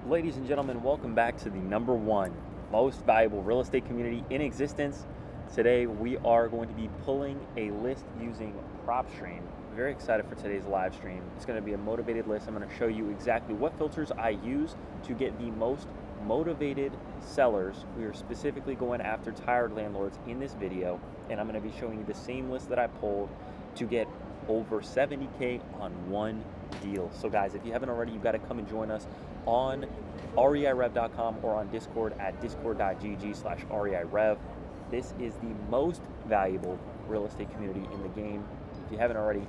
Ladies and gentlemen, welcome back to the #1 most valuable real estate community in existence. Today we are going to be pulling a list using Propstream. Very excited for today's live stream. It's going to be a motivated list. I'm going to show you exactly what filters I use to get the most motivated sellers. We are specifically going after tired landlords in this video, and I'm going to be showing you the same list that I pulled to get over 70K on one deal. So guys, if you haven't already, you've got to come and join us on reirev.com or on Discord at discord.gg/reirev. This is the most valuable real estate community in the game. If you haven't already,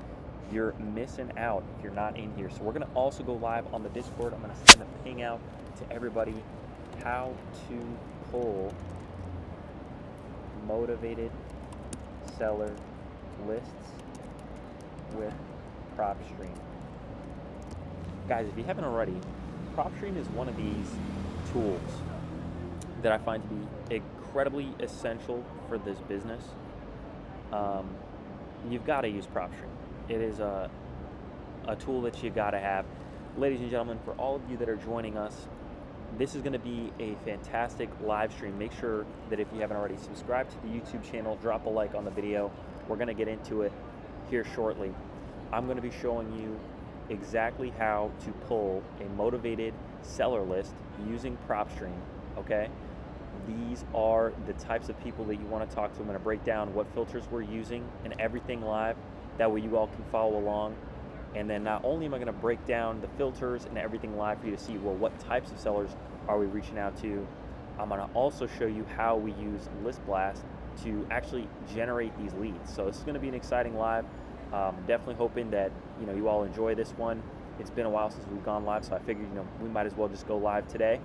you're missing out if you're not in here. So we're going to also go live on the Discord. I'm going to send a ping out to everybody how to pull motivated seller lists with Propstream. Guys, if you haven't already, Propstream is one of these tools that I find to be incredibly essential for this business. You've got to use Propstream. It is a tool that you got to have. Ladies and gentlemen, for all of you that are joining us, this is going to be a fantastic live stream. Make sure that if you haven't already, subscribe to the YouTube channel, drop a like on the video. We're going to get into it here shortly. I'm going to be showing you exactly how to pull a motivated seller list using Propstream, okay? These are the types of people that you want to talk to. I'm going to break down what filters we're using and everything live. That way you all can follow along. And then not only am I going to break down the filters and everything live for you to see, well, what types of sellers are we reaching out to, I'm going to also show you how we use List Blast to actually generate these leads. So this is going to be an exciting live. Definitely hoping that you all enjoy this one. It's been a while since we've gone live, so I figured we might as well just go live today.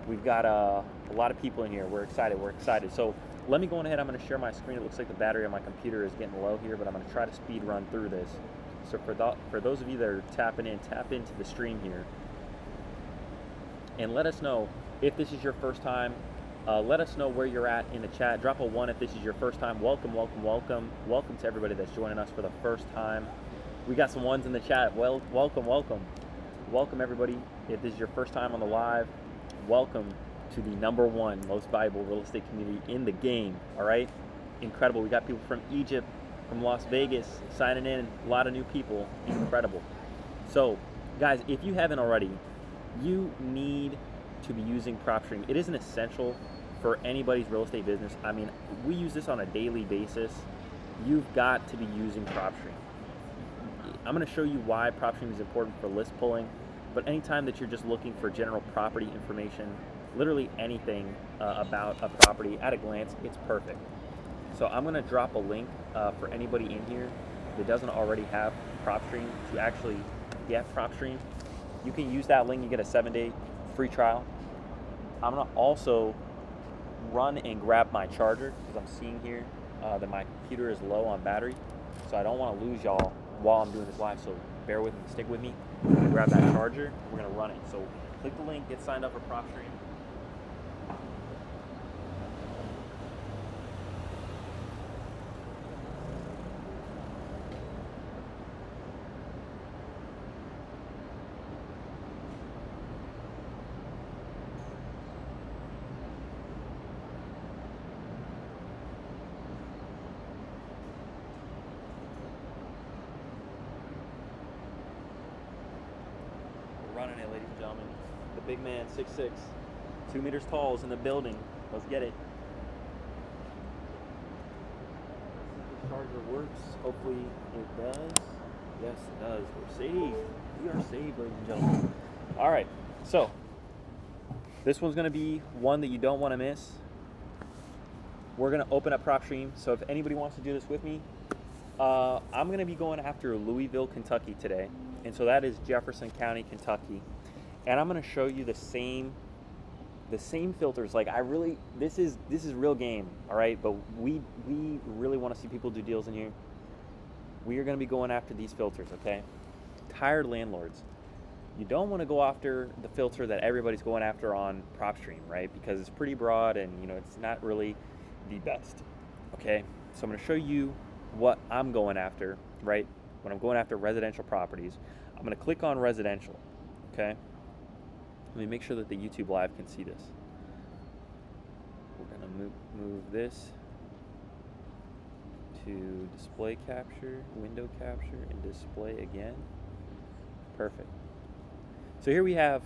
We've got a lot of people in here. We're excited. So let me go ahead. I'm going to share my screen. It looks like the battery on my computer is getting low here, but I'm going to try to speed run through this. So for those of you that are tapping in, tap into the stream here, and let us know if this is your first time. Let us know where you're at in the chat. Drop a 1 if this is your first time. Welcome to everybody that's joining us for the first time. We got some 1s in the chat. Well, welcome everybody. If this is your first time on the live, welcome to the #1 most valuable real estate community in the game. All right, incredible. We got people from Egypt, from Las Vegas signing in. A lot of new people. Incredible. So, guys, if you haven't already, you need to be using Propstream. It is an essential for anybody's real estate business. I mean, we use this on a daily basis. You've got to be using Propstream. I'm going to show you why Propstream is important for list pulling, but anytime that you're just looking for general property information, literally anything about a property at a glance, it's perfect. So I'm going to drop a link for anybody in here that doesn't already have Propstream to actually get Propstream. You can use that link. You get a 7-day free trial. I'm going to also run and grab my charger because I'm seeing here that my computer is low on battery, so I don't want to lose y'all while I'm doing this live. So bear with me, stick with me. I'm going to grab that charger. We're going to run it. So click the link, get signed up for Propstream. Running it, ladies and gentlemen. The big man, 6'6", 2 meters tall, is in the building. Let's get it. The charger works. Hopefully it does. Yes, it does. We're saved. We are saved, ladies and gentlemen. All right. So this one's going to be one that you don't want to miss. We're going to open up Propstream. So if anybody wants to do this with me, I'm going to be going after Louisville, Kentucky today. And so that is Jefferson County, Kentucky. And I'm going to show you the same filters. Like this is real game, all right? But we really want to see people do deals in here. We are going to be going after these filters, okay? Tired landlords. You don't want to go after the filter that everybody's going after on Propstream, right? Because it's pretty broad and it's not really the best. Okay, so I'm going to show you what I'm going after, right? When I'm going after residential properties, I'm going to click on residential, okay? I'm Let me make sure that the YouTube live can see this. We're gonna move this to display capture, window capture, and display again. Perfect. So here we have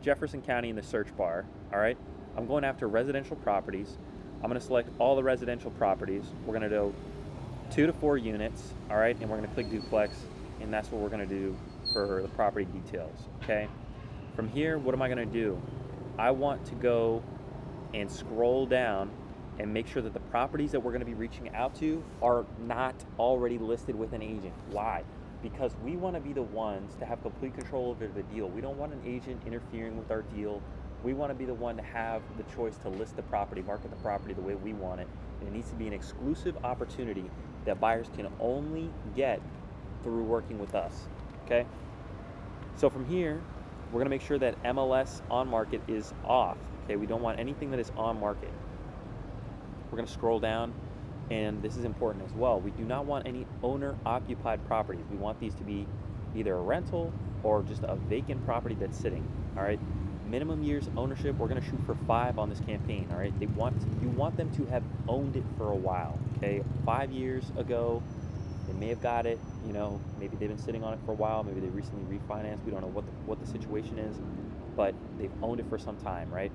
Jefferson County in the search bar. All right, I'm going after residential properties. I'm going to select all the residential properties. We're going to do 2 to 4 units. All right, and we're going to click duplex, and that's what we're going to do for the property details. Okay. From here, what am I going to do? I want to go and scroll down and make sure that the properties that we're going to be reaching out to are not already listed with an agent. Why? Because we want to be the ones to have complete control over the deal. We don't want an agent interfering with our deal. We want to be the one to have the choice to list the property, market the property the way we want it. And it needs to be an exclusive opportunity that buyers can only get through working with us, okay? So from here, we're going to make sure that MLS on market is off, okay? We don't want anything that is on market. We're going to scroll down, and this is important as well. We do not want any owner-occupied properties. We want these to be either a rental or just a vacant property that's sitting, all right? Minimum years ownership, we're going to shoot for 5 on this campaign, all right? You want them to have owned it for a while, okay? 5 years ago, they may have got it, maybe they've been sitting on it for a while, maybe they recently refinanced, we don't know what the situation is, but they've owned it for some time, right?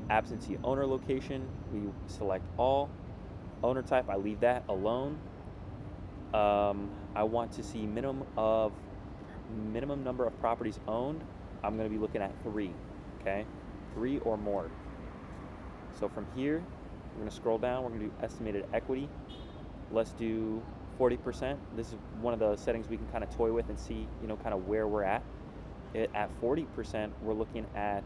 Absentee owner location, we select all. Owner type, I leave that alone. I want to see minimum number of properties owned. I'm going to be looking at 3, okay? 3 or more. So from here, we're going to scroll down. We're going to do estimated equity. Let's do 40%. This is one of the settings we can kind of toy with and see, kind of where we're at. At 40%, we're looking at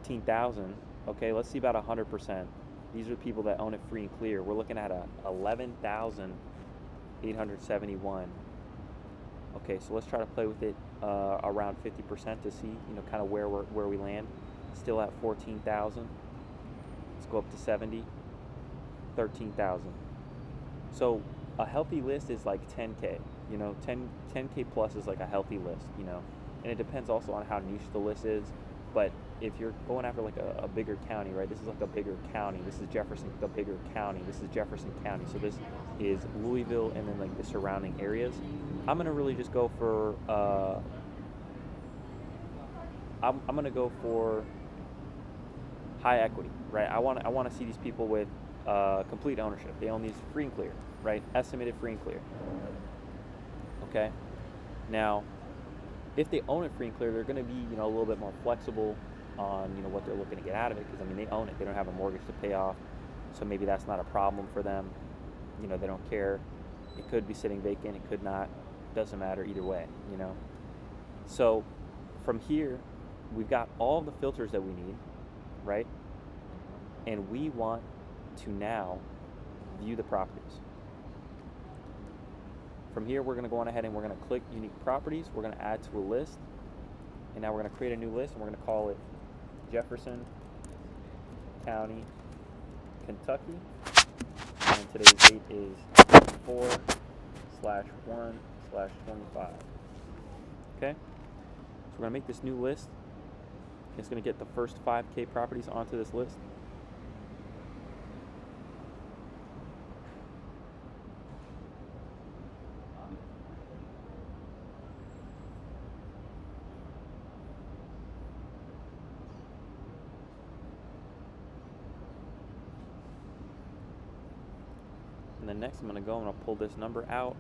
18,000. Okay, let's see about 100%. These are the people that own it free and clear. We're looking at 11,871. Okay, so let's try to play with it around 50% to see, kind of where we land. Still at 14,000. Let's go up to 70. 13,000. So a healthy list is like 10K. 10K plus is like a healthy list. And it depends also on how niche the list is. But if you're going after like a bigger county, right? This is like a bigger county. This is Jefferson, the bigger county. This is Jefferson County. So this is Louisville and then like the surrounding areas. I'm gonna really just go for I'm gonna go for high equity, right? I want to see these people with complete ownership. They own these free and clear, right? Estimated free and clear. Okay. Now, if they own it free and clear, they're going to be, a little bit more flexible on, what they're looking to get out of it. Because they own it. They don't have a mortgage to pay off, so maybe that's not a problem for them. They don't care. It could be sitting vacant. It could not. Doesn't matter either way. So from here, we've got all the filters that we need, right? And we want to now view the properties. From here, we're going to go on ahead and we're going to click unique properties. We're going to add to a list. And now we're going to create a new list, and we're going to call it Jefferson County, Kentucky. And today's date is 4/1/25. Okay? So we're going to make this new list. It's going to get the first 5K properties onto this list. And then next I'm going to go and I'll pull this number out.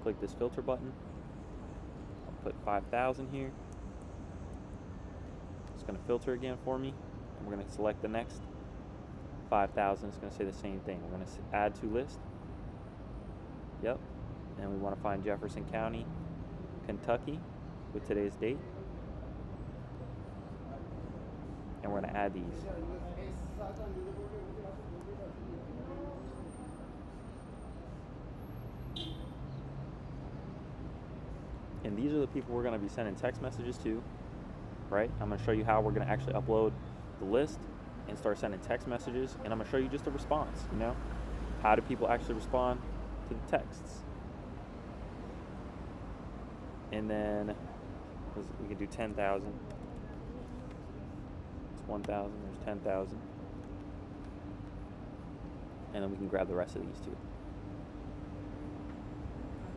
Click this filter button. I'll put 5,000 here. It's going to filter again for me. And we're going to select the next 5,000. It's going to say the same thing. We're going to add to list. Yep. And we want to find Jefferson County, Kentucky with today's date. And we're going to add these. And these are the people we're going to be sending text messages to, right? I'm going to show you how we're going to actually upload the list and start sending text messages. And I'm going to show you just a response, How do people actually respond to the texts? And then we can do 10,000. It's 1,000. There's 10,000. And then we can grab the rest of these too.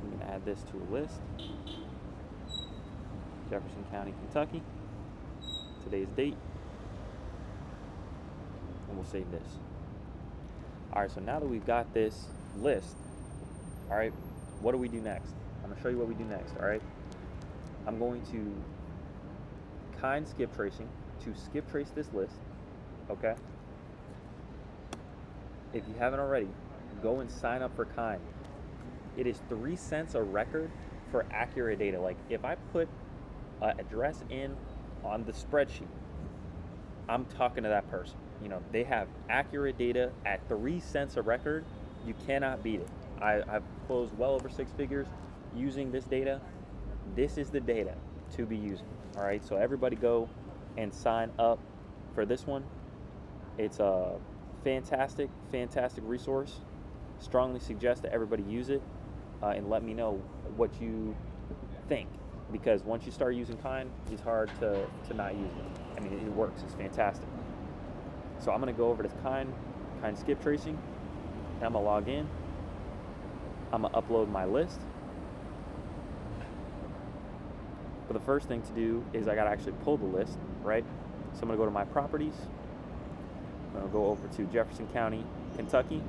We can add this to a list. Jefferson County, Kentucky. Today's date. And we'll save this. Alright, so now that we've got this list, alright, what do we do next? I'm going to show you what we do next, alright? I'm going to skip tracing to skip trace this list, okay? If you haven't already, go and sign up for Kind. It is 3 cents a record for accurate data. Like if I put an address in on the spreadsheet, I'm talking to that person. You know, they have accurate data at 3 cents a record. You cannot beat it. I've closed well over 6 figures using this data. This is the data to be using. All right, so everybody go and sign up for this one. It's a fantastic resource. Strongly suggest that everybody use it and let me know what you think, because once you start using Kind, it's hard to not use it. I mean, it works. It's fantastic. So I'm going to go over to Kind skip tracing. And I'm going to log in. I'm going to upload my list. But the first thing to do is I got to actually pull the list, right? So I'm going to go to my properties. I'm going to go over to Jefferson County, Kentucky.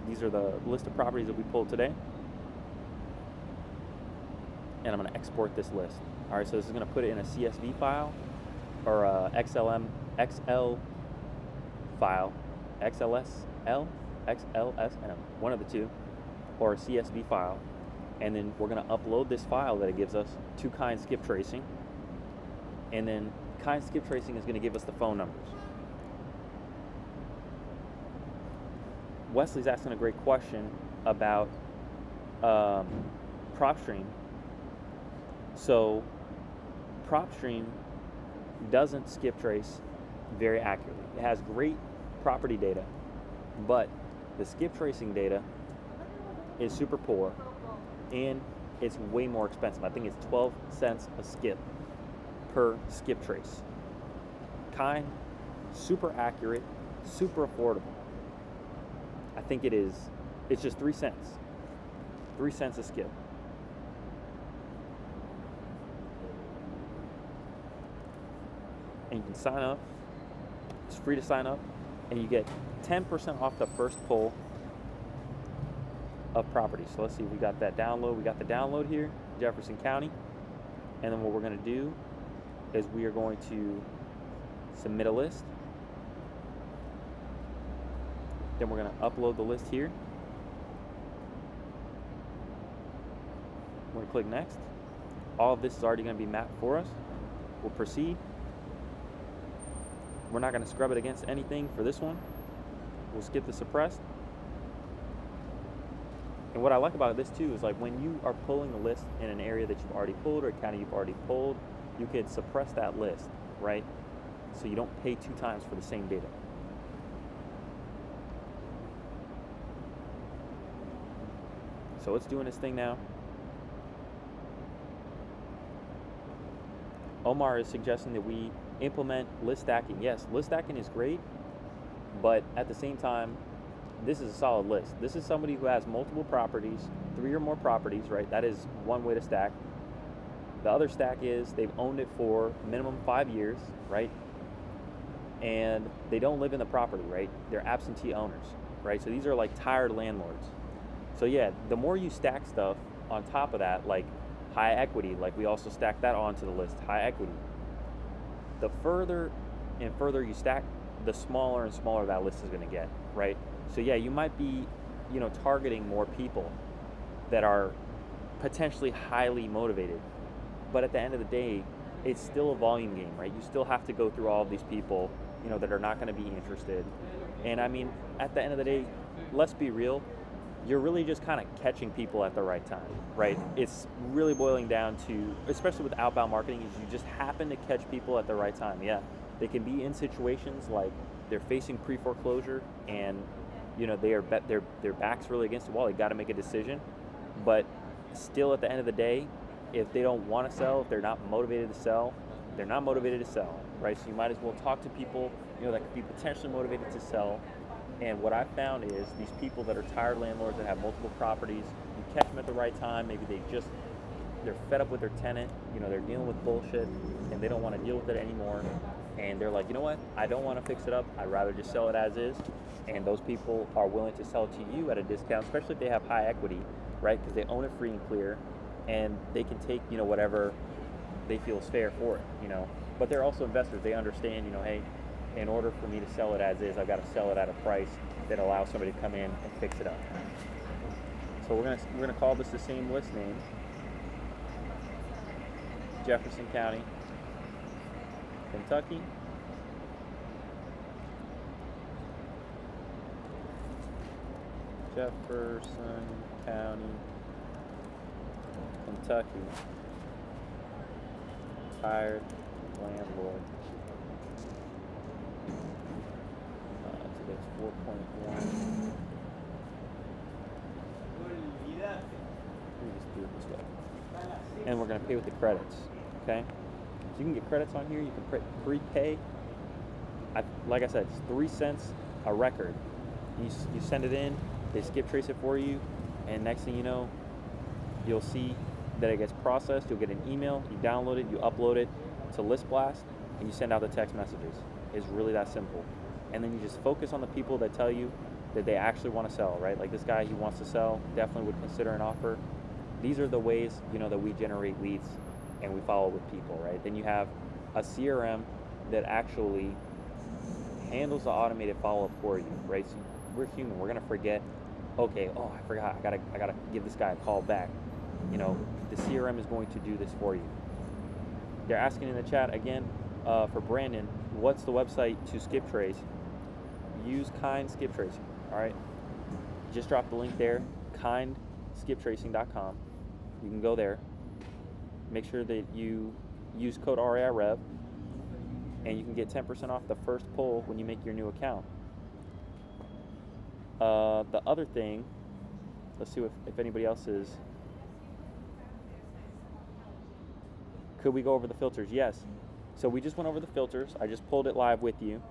These are the list of properties that we pulled today. And I'm going to export this list. All right, so this is going to put it in a CSV file or a XL file, XLSM, one of the two, or a CSV file. And then we're going to upload this file that it gives us to Kind skip tracing. And then Kind skip tracing is going to give us the phone numbers. Wesley's asking a great question about Propstream. So Propstream doesn't skip trace very accurately. It has great property data, but the skip tracing data is super poor and it's way more expensive. I think it's 12 cents a skip per skip trace. Kind, super accurate, super affordable. I think it's just 3 cents. 3 cents a skip. And you can sign up. It's free to sign up. And you get 10% off the first pull of property. So let's see, we got that download. We got the download here, Jefferson County. And then what we're going to do is we are going to submit a list. Then we're going to upload the list here. We're going to click next. All of this is already going to be mapped for us. We'll proceed. We're not going to scrub it against anything for this one. We'll skip the suppressed. And what I like about this too is like when you are pulling a list in an area that you've already pulled or a county you've already pulled, you could suppress that list, right? So you don't pay 2 times for the same data. So it's doing its thing now. Omar is suggesting that we implement list stacking. Yes, list stacking is great, but at the same time, this is a solid list. This is somebody who has multiple properties, 3 or more properties, right? That is one way to stack. The other stack is they've owned it for minimum 5 years, right? And they don't live in the property, right? They're absentee owners, right? So these are like tired landlords. So yeah, the more you stack stuff on top of that, like high equity, like we also stack that onto the list, high equity. The further and further you stack, the smaller and smaller that list is going to get, right? So yeah, you might be, targeting more people that are potentially highly motivated, but at the end of the day, it's still a volume game, right? You still have to go through all of these people, that are not going to be interested. And I mean, at the end of the day, let's be real, you're really just kind of catching people at the right time, right? It's really boiling down to, especially with outbound marketing, is you just happen to catch people at the right time. Yeah, they can be in situations like they're facing pre-foreclosure and their back's really against the wall. They got to make a decision, but still at the end of the day, if they don't want to sell, if they're not motivated to sell, they're not motivated to sell, right? So you might as well talk to people, that could be potentially motivated to sell. And what I found is these people that are tired landlords that have multiple properties, you catch them at the right time. Maybe they're fed up with their tenant, they're dealing with bullshit and they don't want to deal with it anymore. And they're like, you know what? I don't want to fix it up. I'd rather just sell it as is. And those people are willing to sell it to you at a discount, especially if they have high equity, right? Because they own it free and clear, and they can take, whatever they feel is fair for it, But they're also investors. They understand, hey, in order for me to sell it as is, I've got to sell it at a price that allows somebody to come in and fix it up. So we're gonna call this the same list name, Jefferson County, Kentucky. Jefferson County, Kentucky, tired landlord. Today's 4.1. Let me just do it this way. And we're going to pay with the credits, okay? So you can get credits on here. You can prepay. Like I said, it's 3 cents a record. You send it in. They skip trace it for you, and next thing you know, you'll see that it gets processed. You'll get an email, you download it, you upload it to List Blast, and you send out the text messages. It's really that simple. And then you just focus on the people that tell you that they actually want to sell, right? Like this guy, he wants to sell, definitely would consider an offer. These are the ways, that we generate leads and we follow with people, right? Then you have a CRM that actually handles the automated follow-up for you, right? So we're human, we're gonna forget. Okay, I forgot, I gotta give this guy a call back. The CRM is going to do this for you. They're asking in the chat again, for Brandon, what's the website to skip trace? Use Kind Skip Tracing, all right? Just drop the link there, kindskiptracing.com. You can go there. Make sure that you use code REI Rev, and you can get 10% off the first pull when you make your new account. The other thing, let's see if anybody else is. Could we go over the filters? Yes. So we just went over the filters. I just pulled it live with you.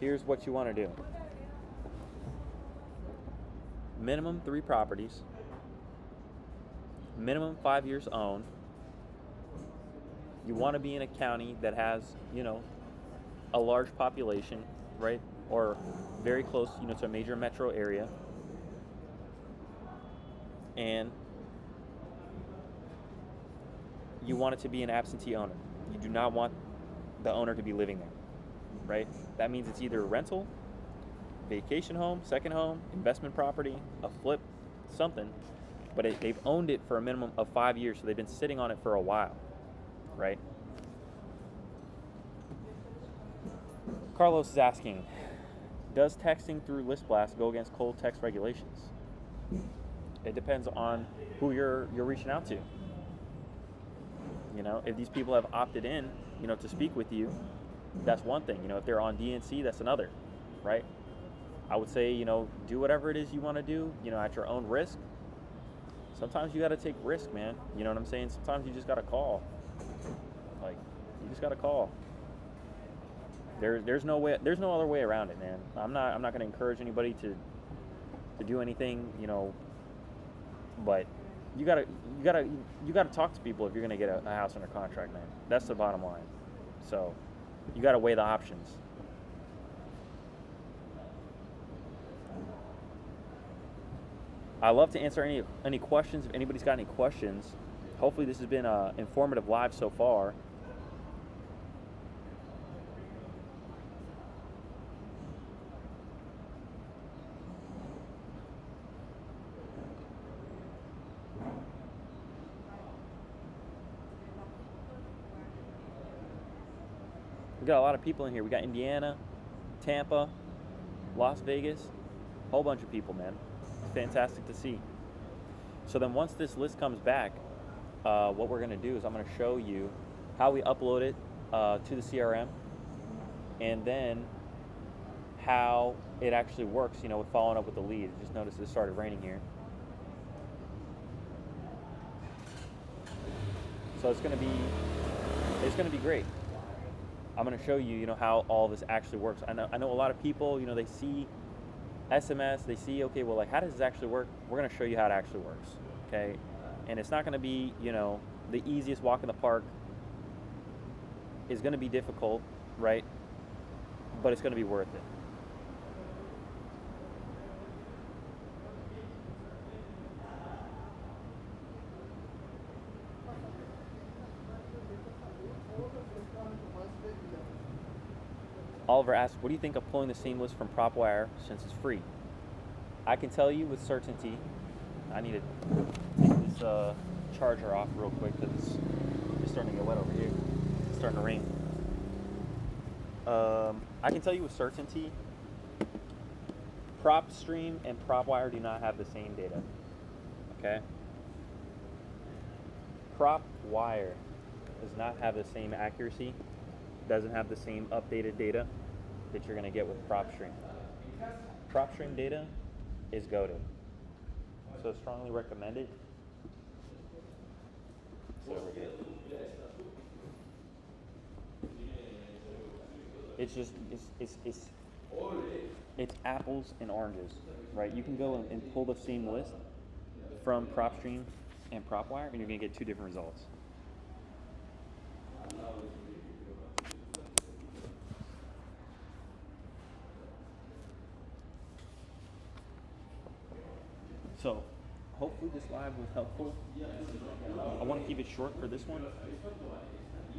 Here's what you want to do. Minimum 3 properties. Minimum 5 years owned. You want to be in a county that has, a large population, right? Or very close, to a major metro area. And you want it to be an absentee owner. You do not want the owner to be living there, right? That means it's either a rental, vacation home, second home, investment property, a flip, something. But they've owned it for a minimum of 5 years, so they've been sitting on it for a while, right? Carlos is asking, does texting through List Blast go against cold text regulations? It depends on who you're reaching out to. If these people have opted in, to speak with you, that's one thing. If they're on DNC, that's another, right? I would say, do whatever it is you want to do, at your own risk. Sometimes you got to take risk, man. You know what I'm saying? Sometimes you just got to call. Like, you just got to call. There's no other way around it, man. I'm not going to encourage anybody to do anything, but you gotta talk to people if you're gonna get a house under contract, man. That's the bottom line. So you gotta weigh the options. I love to answer any questions if anybody's got any questions. Hopefully this has been informative live so far. We got a lot of people in here. We got Indiana, Tampa, Las Vegas, a whole bunch of people, man. It's fantastic to see. So then once this list comes back, what we're going to do is I'm going to show you how we upload it to the CRM, and then how it actually works, with following up with the lead. Just notice it started raining here. So it's going to be great. I'm going to show you, how all this actually works. I know a lot of people, they see SMS, they see, okay, well, like, how does this actually work? We're going to show you how it actually works, okay? And it's not going to be, the easiest walk in the park. Is going to be difficult, right? But it's going to be worth it. Oliver asks, what do you think of pulling the seamless from PropWire since it's free? I can tell you with certainty. I need to take this charger off real quick because it's starting to get wet over here. It's starting to rain. I can tell you with certainty, Propstream and PropWire do not have the same data. Okay? PropWire does not have the same accuracy, doesn't have the same updated data that you're going to get with Propstream. Propstream data is goated. So strongly recommended. So over here. It's just it's apples and oranges, right? You can go and pull the same list from Propstream and PropWire, and you're gonna get two different results. So, hopefully this live was helpful. I want to keep it short for this one,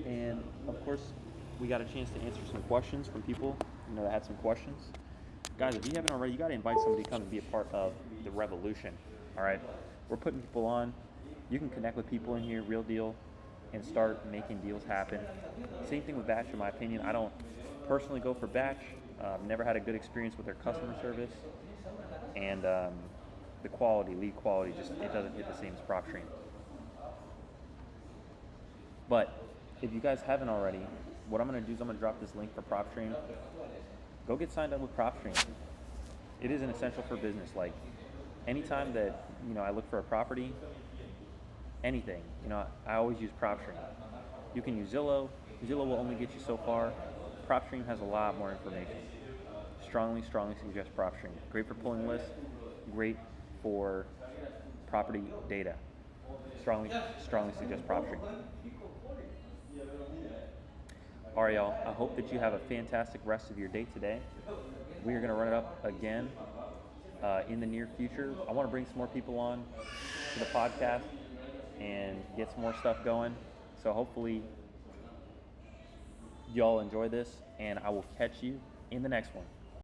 and of course, we got a chance to answer some questions from people, that had some questions. Guys, if you haven't already, you got to invite somebody to come and be a part of the revolution. All right, we're putting people on. You can connect with people in here, real deal, and start making deals happen. Same thing with Batch, in my opinion. I don't personally go for Batch. Never had a good experience with their customer service, and the quality, lead quality, just it doesn't hit the same as Propstream. But if you guys haven't already, what I'm going to do is I'm going to drop this link for Propstream. Go get signed up with Propstream. It is an essential for business. Like, anytime that, I look for a property, anything, I always use Propstream. You can use Zillow. Zillow will only get you so far. Propstream has a lot more information. Strongly suggest Propstream. Great for pulling lists. Great for property data. Strongly suggest Propstream. All right, y'all. I hope that you have a fantastic rest of your day today. We are going to run it up again in the near future. I want to bring some more people on to the podcast and get some more stuff going. So hopefully y'all enjoy this, and I will catch you in the next one.